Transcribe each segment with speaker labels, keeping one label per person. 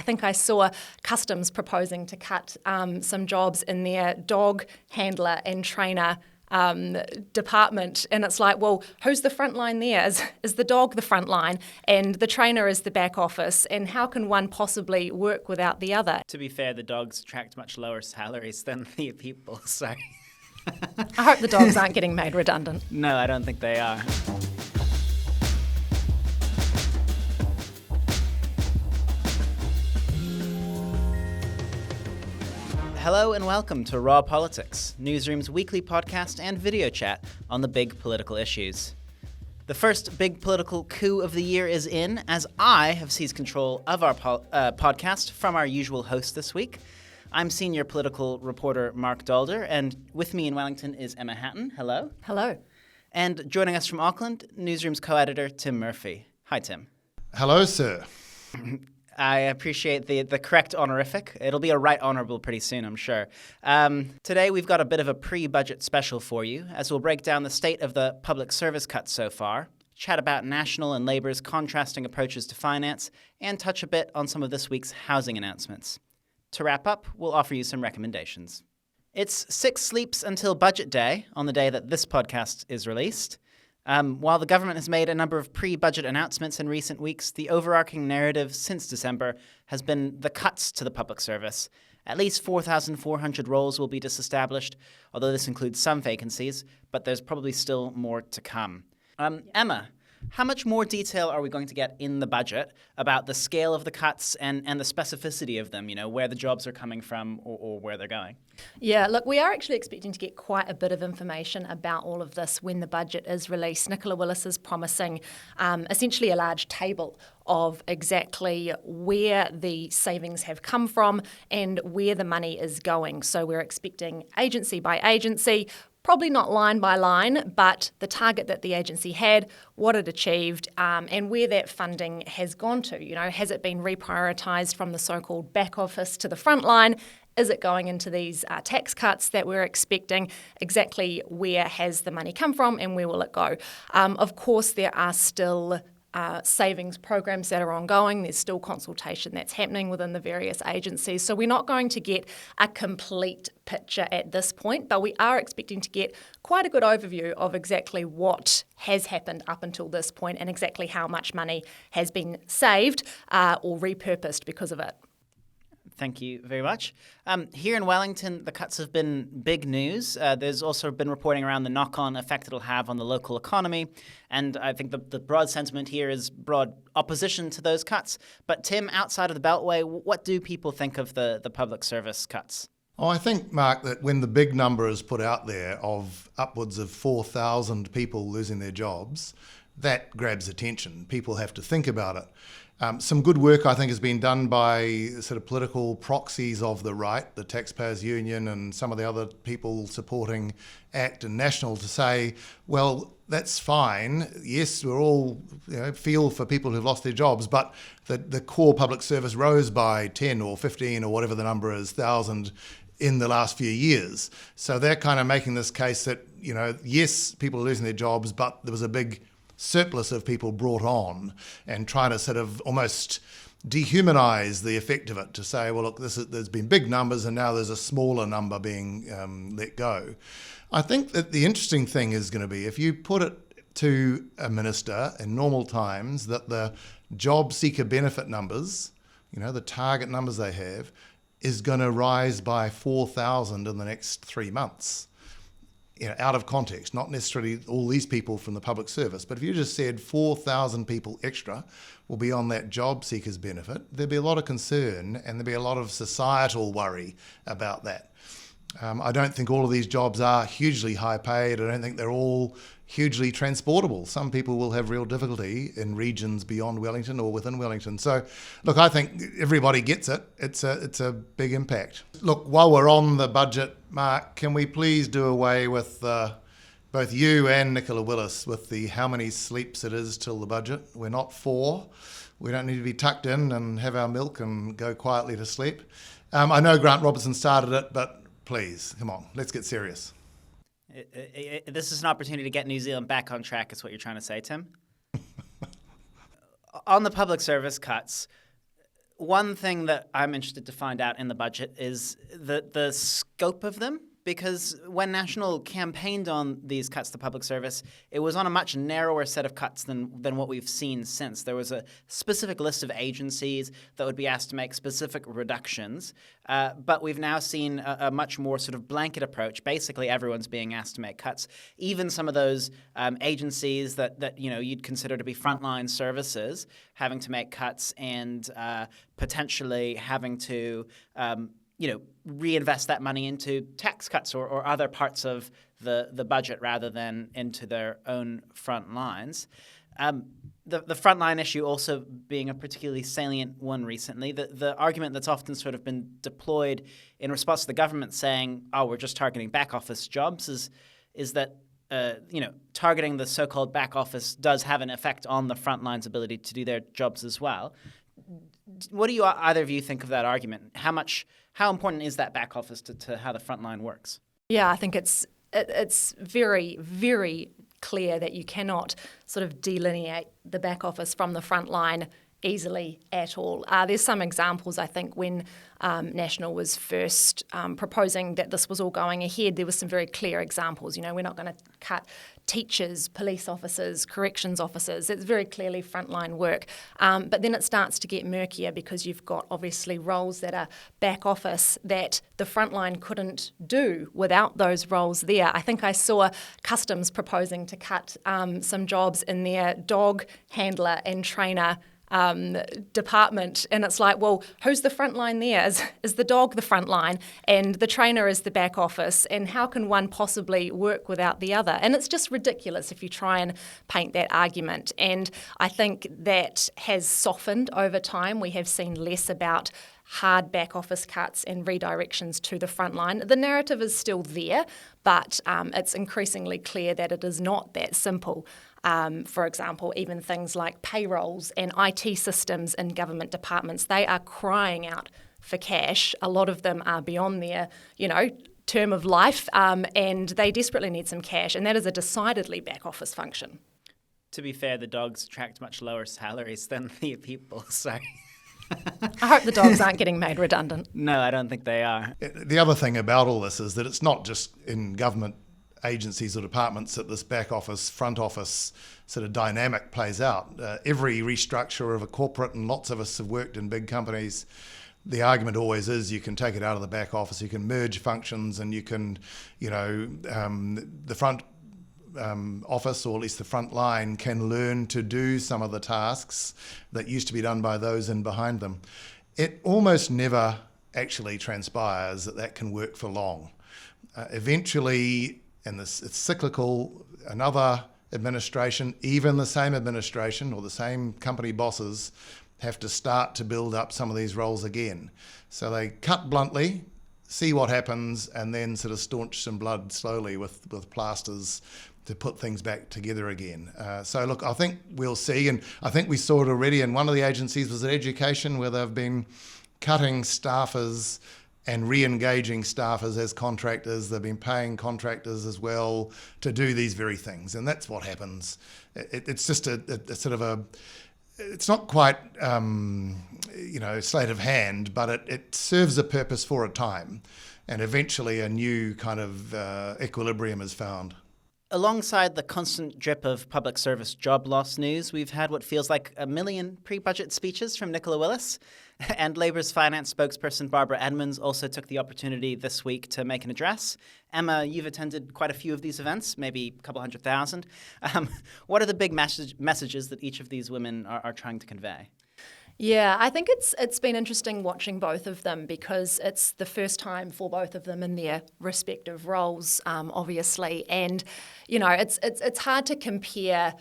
Speaker 1: think I saw Customs proposing to cut some jobs in their dog handler and trainer department, and it's like, well, who's the front line there? Is the dog the front line and the trainer is the back office, and how can one possibly work without the other?
Speaker 2: To be fair, the dogs attract much lower salaries than the people, so...
Speaker 1: I hope the dogs aren't getting made redundant.
Speaker 2: No, I don't think they are. Hello and welcome to Raw Politics, Newsroom's weekly podcast and video chat on the big political issues. The first big political coup of the year is in, as I have seized control of our podcast from our usual host this week. I'm senior political reporter Marc Dalder, and with me in Wellington is Emma Hatton. Hello.
Speaker 1: Hello.
Speaker 2: And joining us from Auckland, Newsroom's co-editor Tim Murphy. Hi, Tim.
Speaker 3: Hello, sir.
Speaker 2: I appreciate the correct honorific. It'll be a right honourable pretty soon, I'm sure. Today we've got a bit of a pre-budget special for you, as we'll break down the state of the public service cuts so far, chat about National and Labour's contrasting approaches to finance, and touch a bit on some of this week's housing announcements. To wrap up, we'll offer you some recommendations. It's 6 sleeps until Budget Day, on the day that this podcast is released. While the government has made a number of pre-budget announcements in recent weeks, the overarching narrative since December has been the cuts to the public service. At least 4,400 roles will be disestablished, although this includes some vacancies, but there's probably still more to come. Emma, how much more detail are we going to get in the budget about the scale of the cuts and the specificity of them, where the jobs are coming from or where they're going?
Speaker 1: Yeah, look, we are actually expecting to get quite a bit of information about all of this when the budget is released. Nicola Willis is promising essentially a large table of exactly where the savings have come from and where the money is going. So we're expecting agency by agency, probably not line by line, but the target that the agency had, what it achieved, and where that funding has gone to. Has it been reprioritised from the so-called back office to the front line? Is it going into these tax cuts that we're expecting? Exactly where has the money come from and where will it go? Of course, there are still savings programs that are ongoing. There's still consultation that's happening within the various agencies. So we're not going to get a complete picture at this point, but we are expecting to get quite a good overview of exactly what has happened up until this point and exactly how much money has been saved or repurposed because of it.
Speaker 2: Thank you very much. Here in Wellington, the cuts have been big news. There's also been reporting around the knock-on effect it'll have on the local economy. And I think the broad sentiment here is broad opposition to those cuts. But Tim, outside of the Beltway, what do people think of the public service cuts?
Speaker 3: Oh, I think, Mark, that when the big number is put out there of upwards of 4,000 people losing their jobs, that grabs attention. People have to think about it. Some good work, I think, has been done by sort of political proxies of the right, the Taxpayers Union and some of the other people supporting ACT and National to say, well, that's fine. Yes, we're all feel for people who've lost their jobs, but the core public service rose by 10 or 15 or whatever the number is, 1,000 in the last few years. So they're kind of making this case that, yes, people are losing their jobs, but there was a big surplus of people brought on, and trying to sort of almost dehumanise the effect of it to say, well, look, there's been big numbers and now there's a smaller number being let go. I think that the interesting thing is going to be if you put it to a minister in normal times that the job seeker benefit numbers, the target numbers they have, is going to rise by 4,000 in the next 3 months. Out of context, not necessarily all these people from the public service, but if you just said 4,000 people extra will be on that job seekers benefit, there'd be a lot of concern and there'd be a lot of societal worry about that. I don't think all of these jobs are hugely high paid. I don't think they're all hugely transportable. Some people will have real difficulty in regions beyond Wellington or within Wellington. So, look, I think everybody gets it. It's a big impact. Look, while we're on the budget, Mark, can we please do away with both you and Nicola Willis with the how many sleeps it is till the budget? We're not 4. We don't need to be tucked in and have our milk and go quietly to sleep. I know Grant Robertson started it, but please, come on, let's get serious.
Speaker 2: This is an opportunity to get New Zealand back on track, is what you're trying to say, Tim? On the public service cuts, One thing that I'm interested to find out in the budget is the scope of them. Because when National campaigned on these cuts to public service, it was on a much narrower set of cuts than what we've seen since. There was a specific list of agencies that would be asked to make specific reductions, but we've now seen a much more sort of blanket approach. Basically, everyone's being asked to make cuts. Even some of those agencies that you'd consider to be frontline services having to make cuts and potentially having to reinvest that money into tax cuts or other parts of the budget rather than into their own front lines. The frontline issue also being a particularly salient one recently. The argument that's often sort of been deployed in response to the government saying, we're just targeting back office jobs is that targeting the so-called back office does have an effect on the frontline's ability to do their jobs as well. What do you either of you think of that argument? How important is that back office to how the front line works?
Speaker 1: Yeah, I think it's very, very clear that you cannot sort of delineate the back office from the front line easily at all. There's some examples, I think, when National was first proposing that this was all going ahead, there were some very clear examples. We're not going to cut teachers, police officers, corrections officers. It's very clearly frontline work. But then it starts to get murkier because you've got obviously roles that are back office that the frontline couldn't do without those roles there. I think I saw Customs proposing to cut some jobs in their dog handler and trainer department, and it's like, well, who's the front line there? Is the dog the front line and the trainer is the back office, and how can one possibly work without the other? And it's just ridiculous if you try and paint that argument, and I think that has softened over time. We have seen less about hard back office cuts and redirections to the front line. The narrative is still there, but it's increasingly clear that it is not that simple. For example, even things like payrolls and IT systems in government departments, they are crying out for cash. A lot of them are beyond their, term of life, and they desperately need some cash, and that is a decidedly back office function.
Speaker 2: To be fair, the dogs attract much lower salaries than the people, so...
Speaker 1: I hope the dogs aren't getting made redundant.
Speaker 2: No, I don't think they are.
Speaker 3: The other thing about all this is that it's not just in government agencies or departments that this back office, front office sort of dynamic plays out. Every restructure of a corporate, and lots of us have worked in big companies, the argument always is you can take it out of the back office, you can merge functions, and you can, the front office, or at least the front line, can learn to do some of the tasks that used to be done by those in behind them. It almost never actually transpires that can work for long. Eventually, and it's cyclical, another administration, even the same administration or the same company bosses, have to start to build up some of these roles again. So they cut bluntly, see what happens, and then sort of staunch some blood slowly with plasters to put things back together again. So look, I think we'll see, and I think we saw it already in one of the agencies was at education, where they've been cutting staffers and re-engaging staffers as contractors. They've been paying contractors as well to do these very things, and that's what happens. It's just a sort of a, it's not quite sleight of hand, but it serves a purpose for a time, and eventually a new kind of equilibrium is found.
Speaker 2: Alongside the constant drip of public service job loss news, we've had what feels like 1 million pre-budget speeches from Nicola Willis. And Labour's finance spokesperson Barbara Edmonds also took the opportunity this week to make an address. Emma, you've attended quite a few of these events, maybe a couple 100,000. What are the big messages that each of these women are trying to convey?
Speaker 1: Yeah, I think it's been interesting watching both of them, because it's the first time for both of them in their respective roles, obviously. And, it's hard to compare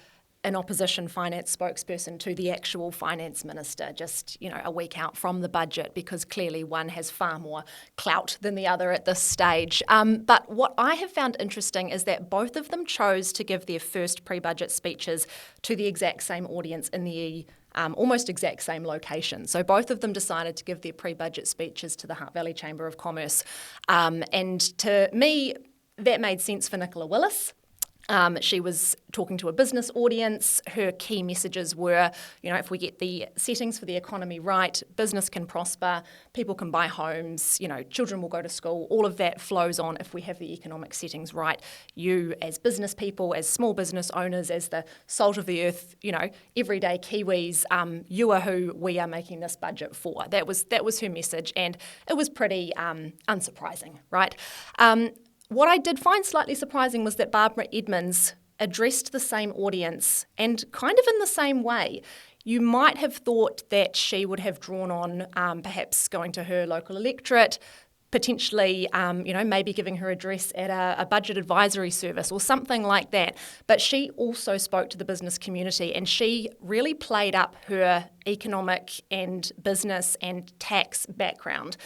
Speaker 1: an opposition finance spokesperson to the actual finance minister just, a week out from the budget, because clearly one has far more clout than the other at this stage. But what I have found interesting is that both of them chose to give their first pre-budget speeches to the exact same audience in the almost exact same location. So both of them decided to give their pre-budget speeches to the Hutt Valley Chamber of Commerce. And to me, that made sense for Nicola Willis. She was talking to a business audience. Her key messages were, if we get the settings for the economy right, business can prosper, people can buy homes, children will go to school. All of that flows on if we have the economic settings right. You, as business people, as small business owners, as the salt of the earth, everyday Kiwis, you are who we are making this budget for. That was her message, and it was pretty unsurprising, right? What I did find slightly surprising was that Barbara Edmonds addressed the same audience and kind of in the same way. You might have thought that she would have drawn on perhaps going to her local electorate, potentially, maybe giving her address at a budget advisory service or something like that. But she also spoke to the business community, and she really played up her economic and business and tax background.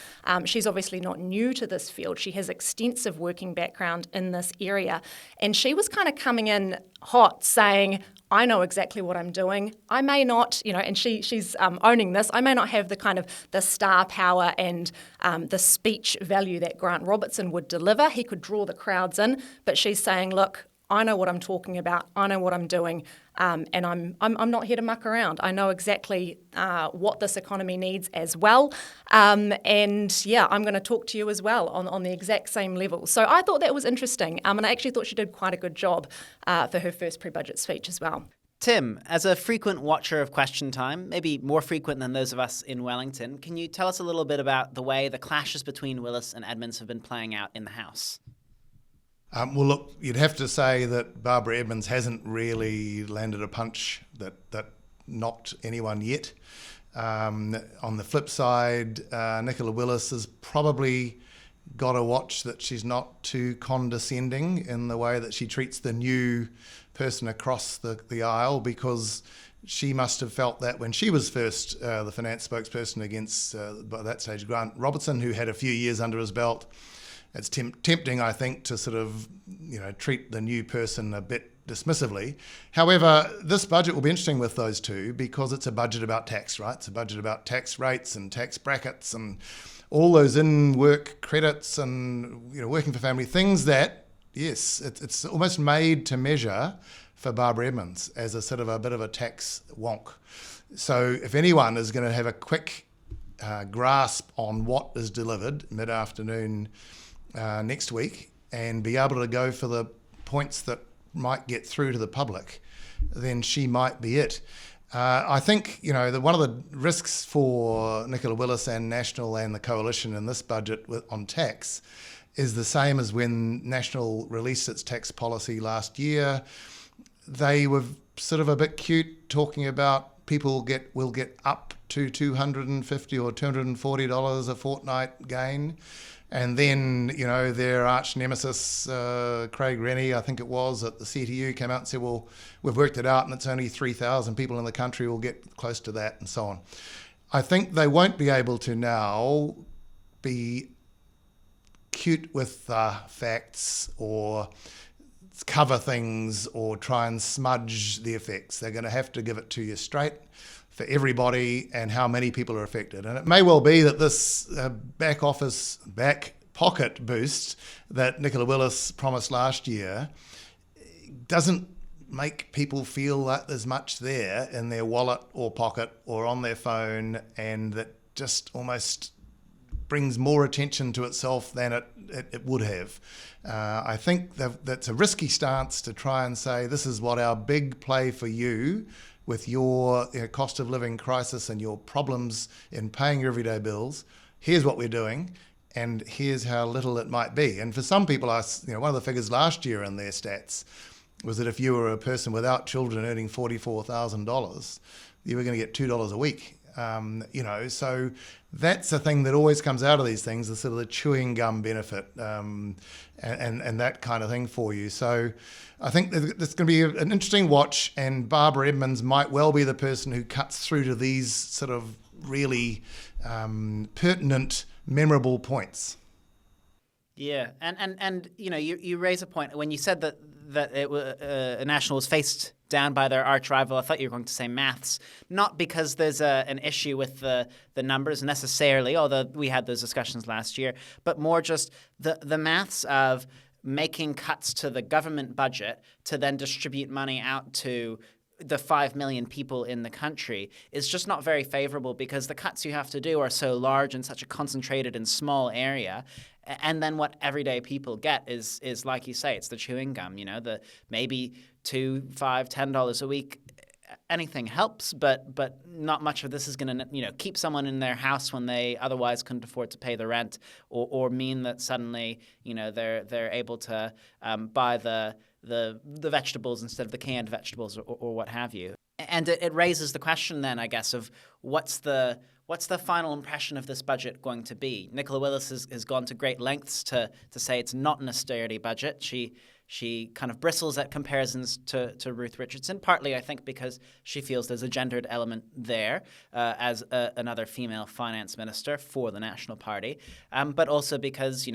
Speaker 1: She's obviously not new to this field. She has extensive working background in this area. And she was kind of coming in hot saying, I know exactly what I'm doing. I may not, and she's owning this, I may not have the kind of the star power and the speech value that Grant Robertson would deliver. He could draw the crowds in, but she's saying, look, I know what I'm talking about. I know what I'm doing, and I'm not here to muck around. I know exactly what this economy needs as well, and I'm going to talk to you as well on the exact same level. So I thought that was interesting, and I actually thought she did quite a good job for her first pre-budget speech as well.
Speaker 2: Tim, as a frequent watcher of Question Time, maybe more frequent than those of us in Wellington, can you tell us a little bit about the way the clashes between Willis and Edmonds have been playing out in the House?
Speaker 3: Well, look, you'd have to say that Barbara Edmonds hasn't really landed a punch that knocked anyone yet. On the flip side, Nicola Willis has probably got to watch that she's not too condescending in the way that she treats the new person across the aisle, because she must have felt that when she was first the finance spokesperson against, by that stage, Grant Robertson, who had a few years under his belt. It's tempting, I think, to sort of, treat the new person a bit dismissively. However, this budget will be interesting with those two because it's a budget about tax, right? It's a budget about tax rates and tax brackets and all those in-work credits and, working for family, things that, yes, it's almost made to measure for Barbara Edmonds as a sort of a bit of a tax wonk. So if anyone is going to have a quick grasp on what is delivered mid-afternoon next week and be able to go for the points that might get through to the public, then she might be it. I think, one of the risks for Nicola Willis and National and the Coalition in this budget on tax is the same as when National released its tax policy last year. They were sort of a bit cute talking about people will get up to $250 or $240 a fortnight gain. And then, their arch nemesis, Craig Rennie, I think it was, at the CTU came out and said, well, we've worked it out and it's only 3,000 people in the country will get close to that and so on. I think they won't be able to now be cute with facts or cover things or try and smudge the effects. They're going to have to give it to you straight for everybody and how many people are affected. And it may well be that this back pocket boost that Nicola Willis promised last year doesn't make people feel that there's much there in their wallet or pocket or on their phone, and that just almost brings more attention to itself than it would have. I think that's a risky stance to try and say, this is what our big play for you with your cost of living crisis and your problems in paying your everyday bills. Here's what we're doing, and here's how little it might be. And for some people, one of the figures last year in their stats was that if you were a person without children earning $44,000, you were going to get $2 a week. So that's a thing that always comes out of these things, the sort of the chewing gum benefit, and that kind of thing for you. So I think it's going to be an interesting watch, and Barbara Edmonds might well be the person who cuts through to these sort of really pertinent, memorable points.
Speaker 2: Yeah, and you raise a point when you said that it was National was faced down by their arch rival. I thought you were going to say maths, not because there's an issue with the numbers necessarily, although we had those discussions last year, but more just the maths of making cuts to the government budget to then distribute money out to the 5 million people in the country is just not very favorable, because the cuts you have to do are so large and such a concentrated and small area. And then what everyday people get is like you say, it's the chewing gum, the maybe $2, $5, $10 a week. Anything helps, but not much of this is going to keep someone in their house when they otherwise couldn't afford to pay the rent, or mean that suddenly they're able to buy the vegetables instead of the canned vegetables or what have you. And it raises the question then, I guess, of what's the final impression of this budget going to be? Nicola Willis has gone to great lengths to say it's not an austerity budget. She kind of bristles at comparisons to Ruth Richardson, partly, I think, because she feels there's a gendered element there as another female finance minister for the National Party, but also because,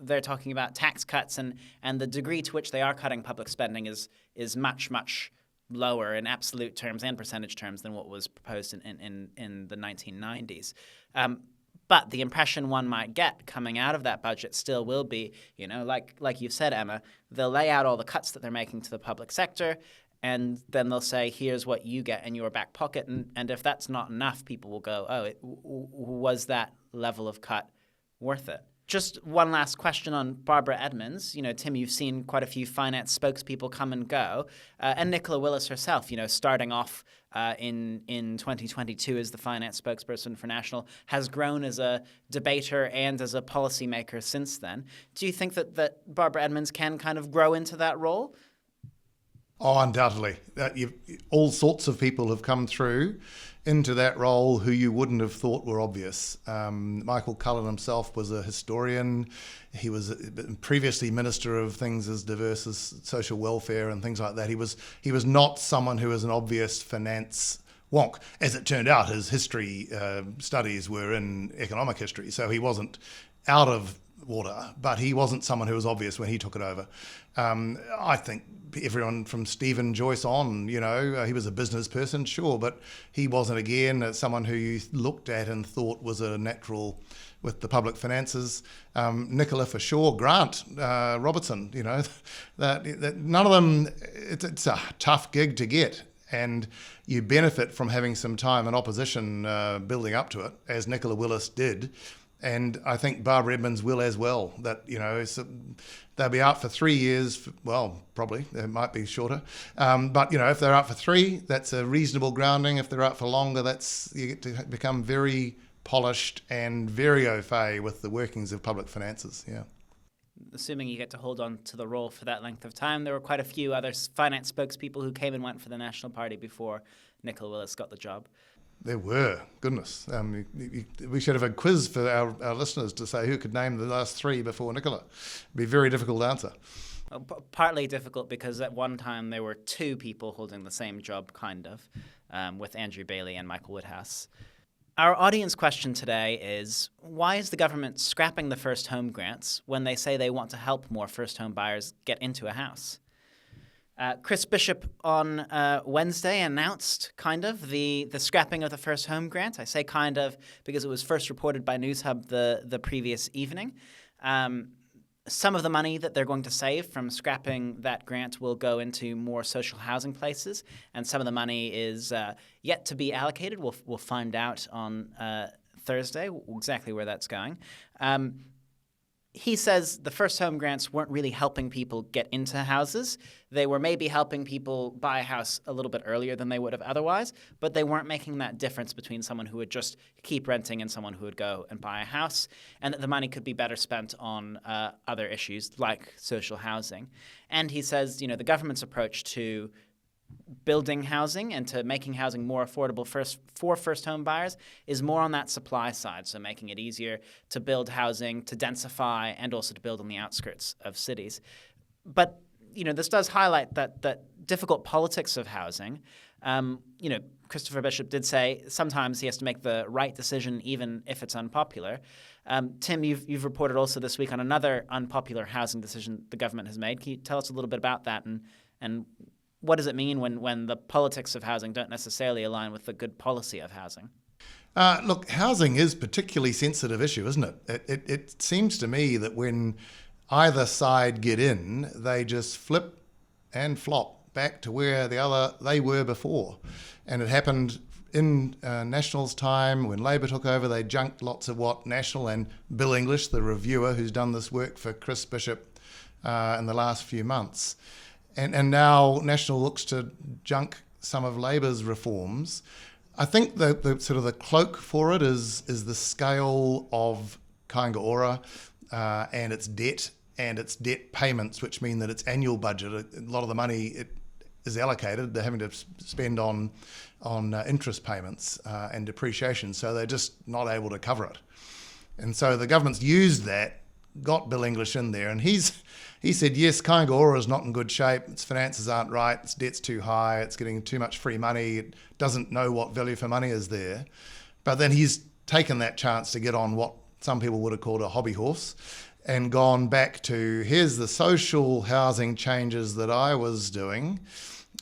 Speaker 2: they're talking about tax cuts and the degree to which they are cutting public spending is much, much lower in absolute terms and percentage terms than what was proposed in the 1990s. But the impression one might get coming out of that budget still will be, like you've said, Emma, they'll lay out all the cuts that they're making to the public sector, and then they'll say, here's what you get in your back pocket. And if that's not enough, people will go, was that level of cut worth it? Just one last question on Barbara Edmonds. Tim, you've seen quite a few finance spokespeople come and go, and Nicola Willis herself, starting off in 2022 as the finance spokesperson for National, has grown as a debater and as a policymaker since then. Do you think that Barbara Edmonds can kind of grow into that role?
Speaker 3: Oh, undoubtedly. All sorts of people have come through into that role who you wouldn't have thought were obvious. Michael Cullen himself was a historian. He was previously Minister of things as diverse as social welfare and things like that. He was not someone who was an obvious finance wonk. As it turned out, his history studies were in economic history, so he wasn't out of water, but he wasn't someone who was obvious when he took it over. I think everyone from Stephen Joyce on, he was a business person, sure, but he wasn't, again, someone who you looked at and thought was a natural with the public finances. Nicola for sure, Grant Robertson, that none of them, it's a tough gig to get. And you benefit from having some time in opposition building up to it, as Nicola Willis did. And I think Barbara Edmonds will as well. That they'll be out for 3 years. Well, probably it might be shorter. But if they're out for 3, that's a reasonable grounding. If they're out for longer, you get to become very polished and very au fait with the workings of public finances. Yeah.
Speaker 2: Assuming you get to hold on to the role for that length of time, there were quite a few other finance spokespeople who came and went for the National Party before Nicola Willis got the job.
Speaker 3: There were, goodness. We should have a quiz for our listeners to say who could name the last 3 before Nicola. It'd be a very difficult to answer.
Speaker 2: Well, partly difficult because at one time there were 2 people holding the same job, kind of, with Andrew Bailey and Michael Woodhouse. Our audience question today is, why is the government scrapping the first home grants when they say they want to help more first home buyers get into a house? Chris Bishop on Wednesday announced kind of the scrapping of the first home grant. I say kind of because it was first reported by NewsHub the previous evening. Some of the money that they're going to save from scrapping that grant will go into more social housing places, and some of the money is yet to be allocated. We'll find out on Thursday exactly where that's going. He says the first home grants weren't really helping people get into houses. They were maybe helping people buy a house a little bit earlier than they would have otherwise, but they weren't making that difference between someone who would just keep renting and someone who would go and buy a house, and that the money could be better spent on other issues like social housing. And he says, the government's approach to building housing and to making housing more affordable for first home buyers is more on that supply side, so making it easier to build housing, to densify, and also to build on the outskirts of cities. But this does highlight that difficult politics of housing. Christopher Bishop did say sometimes he has to make the right decision even if it's unpopular. Tim, you've reported also this week on another unpopular housing decision the government has made. Can you tell us a little bit about that and what does it mean when the politics of housing don't necessarily align with the good policy of housing?
Speaker 3: Look, housing is a particularly sensitive issue, isn't it? It seems to me that when either side get in, they just flip and flop back to where they were before. And it happened in National's time. When Labor took over, they junked lots of what National and Bill English, the reviewer who's done this work for Chris Bishop in the last few months. And now National looks to junk some of Labor's reforms. I think the sort of the cloak for it is the scale of Kāinga Ora and its debt payments, which mean that its annual budget, a lot of the money it is allocated, they're having to spend on interest payments and depreciation, so they're just not able to cover it. And so the government's used that, got Bill English in there, and he said, yes, Kāinga Ora is not in good shape, its finances aren't right, its debt's too high, it's getting too much free money, it doesn't know what value for money is there. But then he's taken that chance to get on what some people would have called a hobby horse and gone back to, here's the social housing changes that I was doing,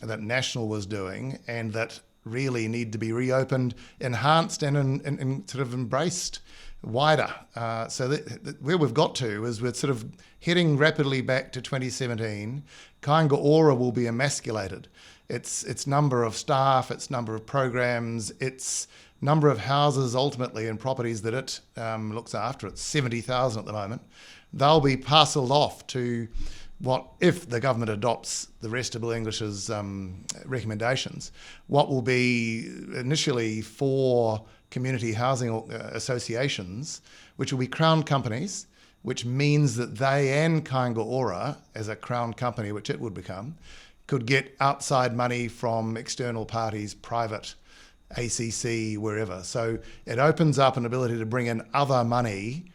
Speaker 3: that National was doing, and that really need to be reopened, enhanced and sort of embraced wider. So where we've got to is we're sort of heading rapidly back to 2017. Kāinga Ora will be emasculated. Its number of staff, its number of programs, its number of houses ultimately and properties that it looks after, it's 70,000 at the moment, they'll be parcelled off to what, if the government adopts the rest of Bill English's recommendations, what will be initially 4 community housing associations, which will be crown companies, which means that they and Kāinga Ora, as a crown company, which it would become, could get outside money from external parties, private, ACC, wherever. So it opens up an ability to bring in other money.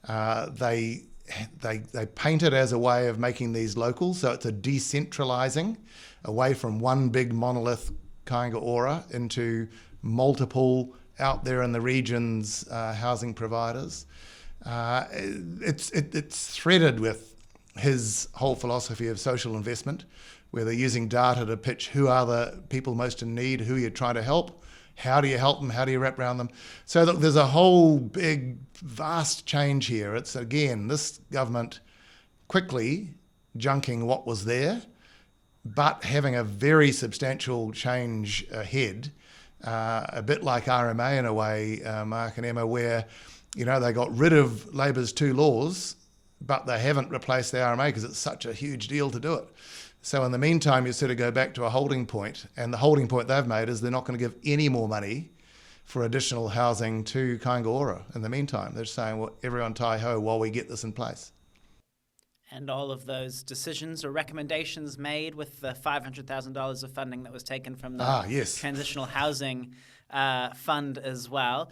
Speaker 3: They paint it as a way of making these local, so it's a decentralising away from one big monolith Kāinga Ora into multiple out there in the regions housing providers. It's threaded with his whole philosophy of social investment, where they're using data to pitch who are the people most in need, who you're trying to help, how do you help them, how do you wrap around them. So there's a whole big, vast change here. It's, again, this government quickly junking what was there, but having a very substantial change ahead, a bit like RMA in a way, Marc and Emma, where they got rid of Labor's 2 laws, but they haven't replaced the RMA because it's such a huge deal to do it. So in the meantime, you sort of go back to a holding point, and the holding point they've made is they're not going to give any more money for additional housing to Kāinga Ora in the meantime. They're just saying, well, everyone tie-ho while we get this in place.
Speaker 2: And all of those decisions or recommendations made with the $500,000 of funding that was taken from the Transitional Housing Fund as well,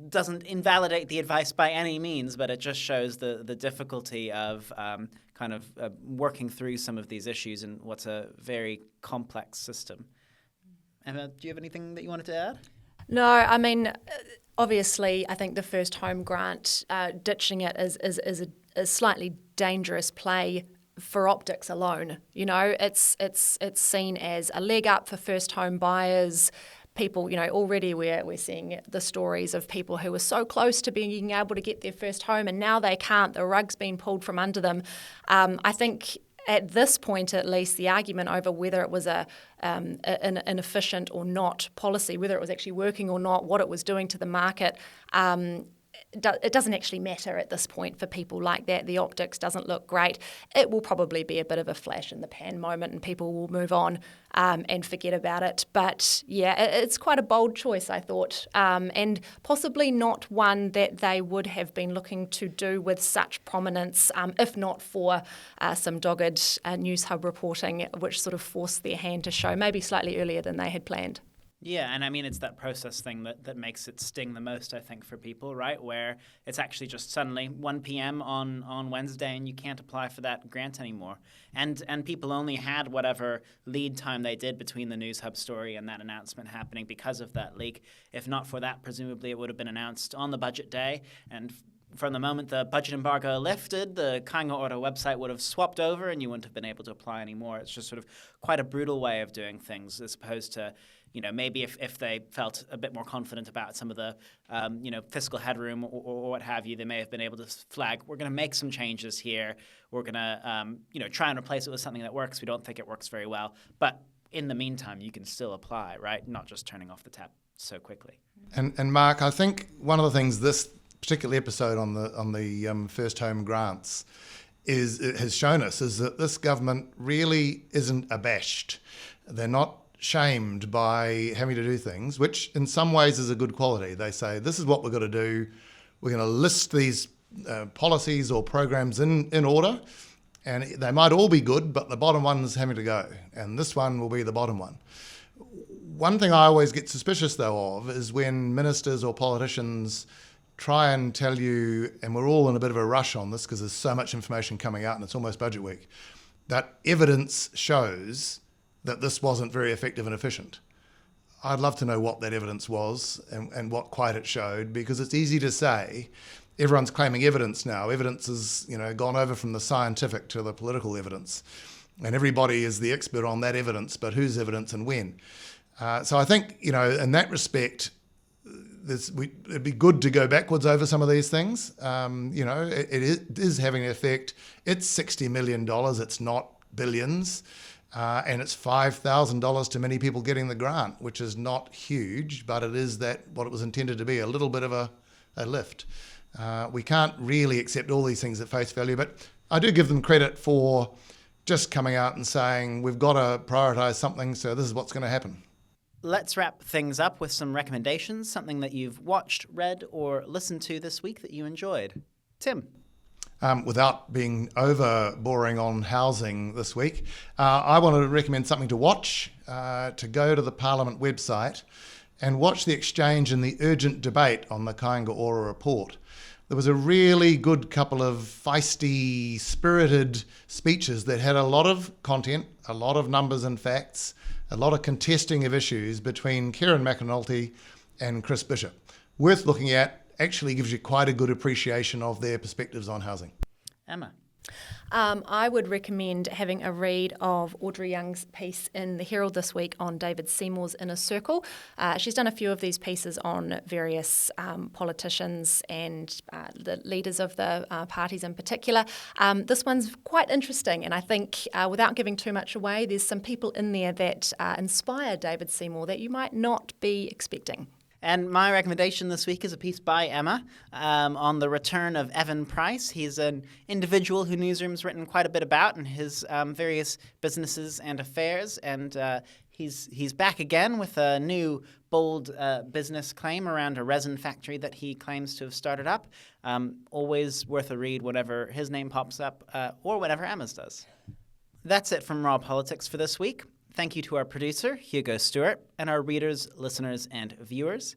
Speaker 2: doesn't invalidate the advice by any means, but it just shows the difficulty of working through some of these issues in what's a very complex system. Emma, do you have anything that you wanted to add?
Speaker 1: No, I mean, obviously, I think the first home grant, ditching it is a slightly dangerous play for optics alone. It's seen as a leg up for first home buyers. People, already we're seeing the stories of people who were so close to being able to get their first home and now they can't. The rug's been pulled from under them. I think at this point, at least, the argument over whether it was an efficient or not policy, whether it was actually working or not, what it was doing to the market, it doesn't actually matter at this point for people like that. The optics doesn't look great. It will probably be a bit of a flash in the pan moment and people will move on and forget about it. But yeah, it's quite a bold choice, I thought, and possibly not one that they would have been looking to do with such prominence, if not for some dogged News Hub reporting, which sort of forced their hand to show maybe slightly earlier than they had planned.
Speaker 2: Yeah, and I mean, it's that process thing that makes it sting the most, I think, for people, right? Where it's actually just suddenly 1 p.m. on Wednesday and you can't apply for that grant anymore. And people only had whatever lead time they did between the News Hub story and that announcement happening because of that leak. If not for that, presumably it would have been announced on the budget day. And from the moment the budget embargo lifted, the Kāinga Ora website would have swapped over and you wouldn't have been able to apply anymore. It's just sort of quite a brutal way of doing things as opposed to maybe if they felt a bit more confident about some of the, fiscal headroom or what have you, they may have been able to flag, we're going to make some changes here. We're going to, try and replace it with something that works. We don't think it works very well. But in the meantime, you can still apply, right? Not just turning off the tap so quickly.
Speaker 3: And Marc, I think one of the things this particular episode on the first home grants has shown us is that this government really isn't abashed. They're not shamed by having to do things, which in some ways is a good quality. They say, this is what we're going to do. We're going to list these policies or programs in order, and they might all be good, but the bottom one is having to go, and this one will be the bottom one. One thing I always get suspicious, though, of is when ministers or politicians try and tell you, and we're all in a bit of a rush on this because there's so much information coming out and it's almost budget week, that evidence shows that this wasn't very effective and efficient. I'd love to know what that evidence was and what quite it showed, because it's easy to say, everyone's claiming evidence now. Evidence has, gone over from the scientific to the political evidence. And everybody is the expert on that evidence, but whose evidence and when? So I think, in that respect, it'd be good to go backwards over some of these things. It is having an effect. It's $60 million. It's not billions. And it's $5,000 to many people getting the grant, which is not huge, but it is what it was intended to be, a little bit of a lift. We can't really accept all these things at face value, but I do give them credit for just coming out and saying, we've got to prioritise something, so this is what's going to happen.
Speaker 2: Let's wrap things up with some recommendations, something that you've watched, read, or listened to this week that you enjoyed. Tim?
Speaker 3: Without being over boring on housing this week, I want to recommend something to watch, to go to the Parliament website and watch the exchange and the urgent debate on the Kāinga Ora report. There was a really good couple of feisty, spirited speeches that had a lot of content, a lot of numbers and facts, a lot of contesting of issues between Kieran McAnulty and Chris Bishop. Worth looking at, actually gives you quite a good appreciation of their perspectives on housing.
Speaker 2: Emma?
Speaker 1: I would recommend having a read of Audrey Young's piece in the Herald this week on David Seymour's Inner Circle. She's done a few of these pieces on various politicians and the leaders of the parties in particular. This one's quite interesting, and I think without giving too much away, there's some people in there that inspire David Seymour that you might not be expecting.
Speaker 2: And my recommendation this week is a piece by Emma on the return of Evan Price. He's an individual who Newsroom's written quite a bit about in his various businesses and affairs. And he's back again with a new bold business claim around a resin factory that he claims to have started up. Always worth a read whenever his name pops up or whenever Emma's does. That's it from Raw Politics for this week. Thank you to our producer, Hugo Stewart, and our readers, listeners, and viewers.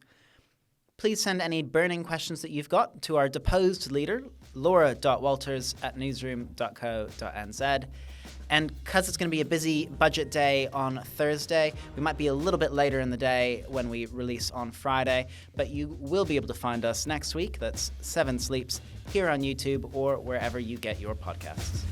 Speaker 2: Please send any burning questions that you've got to our deposed leader, laura.walters@newsroom.co.nz. And because it's going to be a busy budget day on Thursday, we might be a little bit later in the day when we release on Friday, but you will be able to find us next week. That's 7 Sleeps here on YouTube or wherever you get your podcasts.